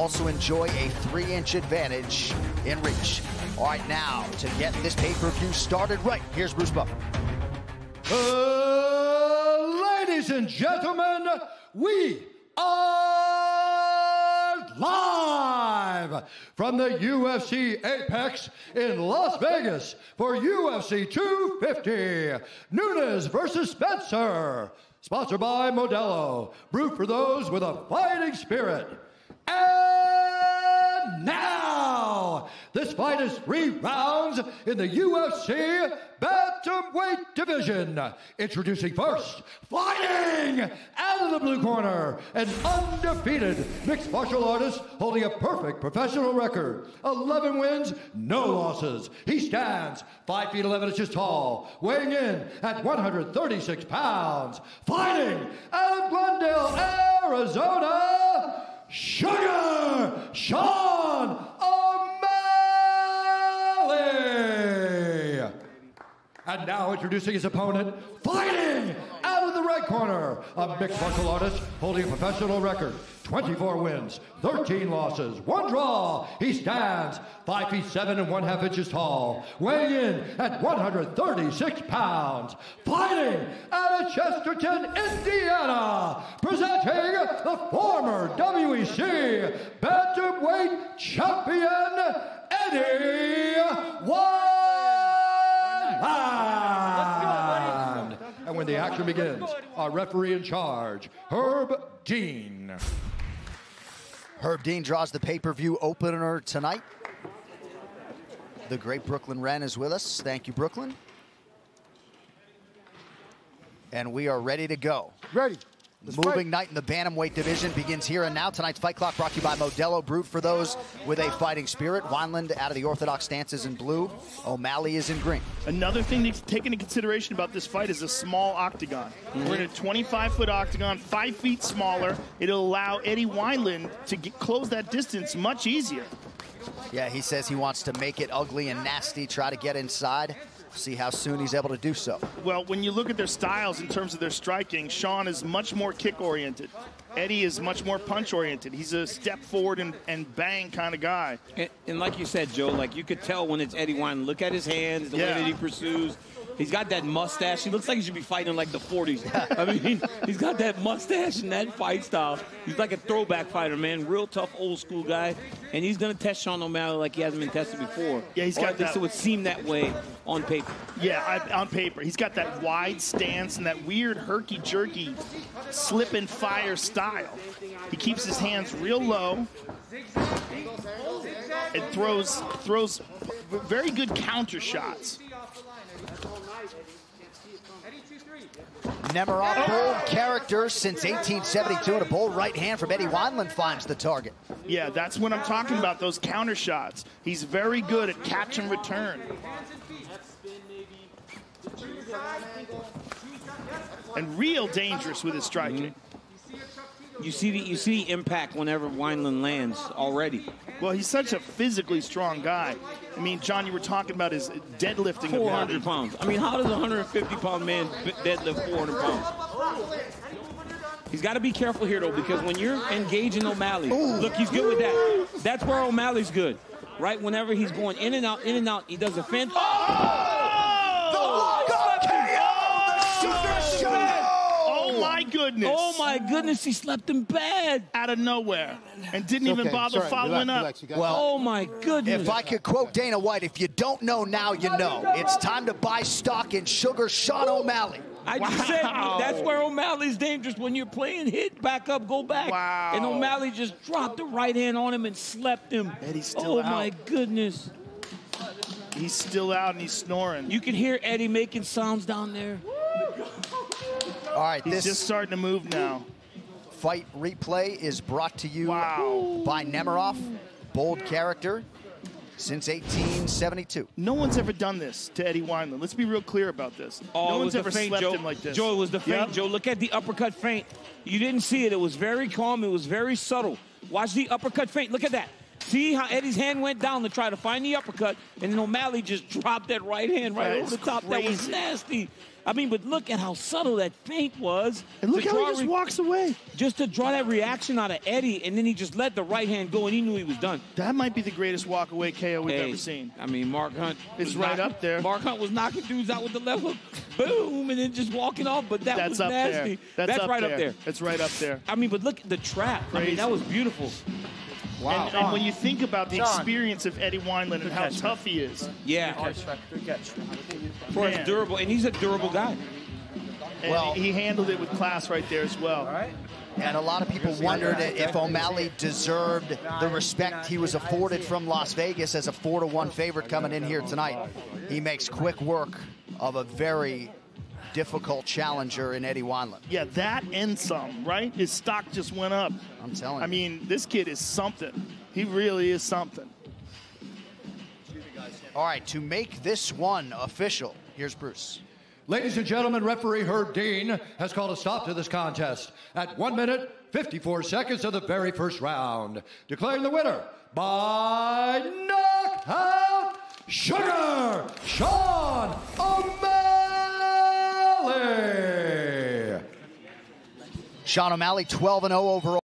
also enjoy a 3-inch advantage in reach. All right, now to get this pay-per-view started right, here's Bruce Buffer. Ladies and gentlemen, we are live from the UFC Apex in Las Vegas for UFC 250. Nunes versus Spencer. Sponsored by Modelo. Brewed for those with a fighting spirit. And now, this fight is 3 rounds in the UFC Bantamweight division. Introducing first, fighting out of the blue corner, an undefeated mixed martial artist holding a perfect professional record. 11 wins, no losses. He stands 5 feet 11 inches tall, weighing in at 136 pounds. Fighting out of Glendale, Arizona, Sugar Sean O'Malley. And now introducing his opponent, fighting out of the red corner, a mixed martial artist holding a professional record. 24 wins, 13 losses, 1 draw. He stands 5 feet 7 1/2 inches tall, weighing in at 136 pounds. Fighting out of Chesterton, Indiana, presenting the former WEC Bantamweight champion, Eddie Wineland. And when the action begins, our referee in charge, Herb Dean. Herb Dean draws the pay-per-view opener tonight. The great Brooklyn Wren is with us. Thank you, Brooklyn. And we are ready to go. Ready. Moving night in the bantamweight division begins here and now. Tonight's fight clock brought to you by Modelo, brewed for those with a fighting spirit. Wineland out of the orthodox stances in blue. O'Malley is in green. Another thing to take into consideration about this fight is a small octagon. We're in a 25-foot octagon, 5 feet smaller. It'll allow Eddie Wineland to close that distance much easier. Yeah, he says he wants to make it ugly and nasty, try to get inside. See how soon he's able to do so. Well, when you look at their styles in terms of their striking, Sean is much more kick-oriented. Eddie is much more punch-oriented. He's a step forward and bang kind of guy. And like you said, Joe, like you could tell when it's Eddie Wineland. Look at his hands, the way that he pursues. He's got that mustache. He looks like he should be fighting in like the 40s. I mean, he's got that mustache and that fight style. He's like a throwback fighter, man. Real tough, old school guy. And he's going to test Sean O'Malley like he hasn't been tested before. Yeah, he's got that. It would seem that way on paper. Yeah, on paper. He's got that wide stance and that weird herky-jerky slip and fire style. He keeps his hands real low and throws very good counter shots. Nemiroff, bold character since 1872, and a bold right hand from Eddie Wineland finds the target. Yeah, that's what I'm talking about, those counter shots. He's very good at catch and return. And real dangerous with his striking. You see the impact whenever Wineland lands already. Well, he's such a physically strong guy. I mean, John, you were talking about his deadlifting. 400 pounds. I mean, how does a 150-pound man deadlift 400 pounds? He's got to be careful here, though, because when you're engaging O'Malley, look, he's good with that. That's where O'Malley's good, right? Whenever he's going in and out, he does a fence. Oh, my goodness. Oh, my goodness, he slept him bad. Out of nowhere. And didn't even bother following up. Well, oh, my goodness. If I could quote Dana White, if you don't know now, you know. It's time to buy stock in Sugar Sean O'Malley. I just said that's where O'Malley's dangerous. When you're playing hit, back up, go back. Wow. And O'Malley just dropped the right hand on him and slept him. Eddie's still out. My goodness. He's still out and he's snoring. You can hear Eddie making sounds down there. All right, he's just starting to move now. Fight replay is brought to you by Nemiroff, bold character since 1872. No one's ever done this to Eddie Wineland. Let's be real clear about this. No one's ever slept him like this. Joe, it was the feint, Joe. Look at the uppercut feint. You didn't see it. It was very calm. It was very subtle. Watch the uppercut feint. Look at that. See how Eddie's hand went down to try to find the uppercut, and then O'Malley just dropped that right hand right over the top. Crazy. That was nasty. I mean, but look at how subtle that feint was. And look how he just walks away. Just to draw that reaction out of Eddie, and then he just let the right hand go, and he knew he was done. That might be the greatest walk-away KO we've ever seen. I mean, Mark Hunt is right up there. Mark Hunt was knocking dudes out with the left hook, boom, and then just walking off, but that was nasty. That's right up there. That's right up there. I mean, but look at the trap. Crazy. I mean, that was beautiful. Wow. And when you think about the experience of Eddie Wineland and how tough he is. Yeah. Good catch. For as durable, and he's a durable guy. And well, he handled it with class right there as well. All right. And a lot of people wondered if O'Malley deserved the respect he was afforded from Las Vegas as a 4-1 favorite coming in here tonight. He makes quick work of a very difficult challenger in Eddie Wineland. Yeah, that and some, right? His stock just went up. I'm telling you. I mean, this kid is something. He really is something. All right, to make this one official, here's Bruce. Ladies and gentlemen, referee Herb Dean has called a stop to this contest at 1 minute, 54 seconds of the very first round, declaring the winner by knockout, Sugar Sean O'Malley. Sean O'Malley, 12-0 overall.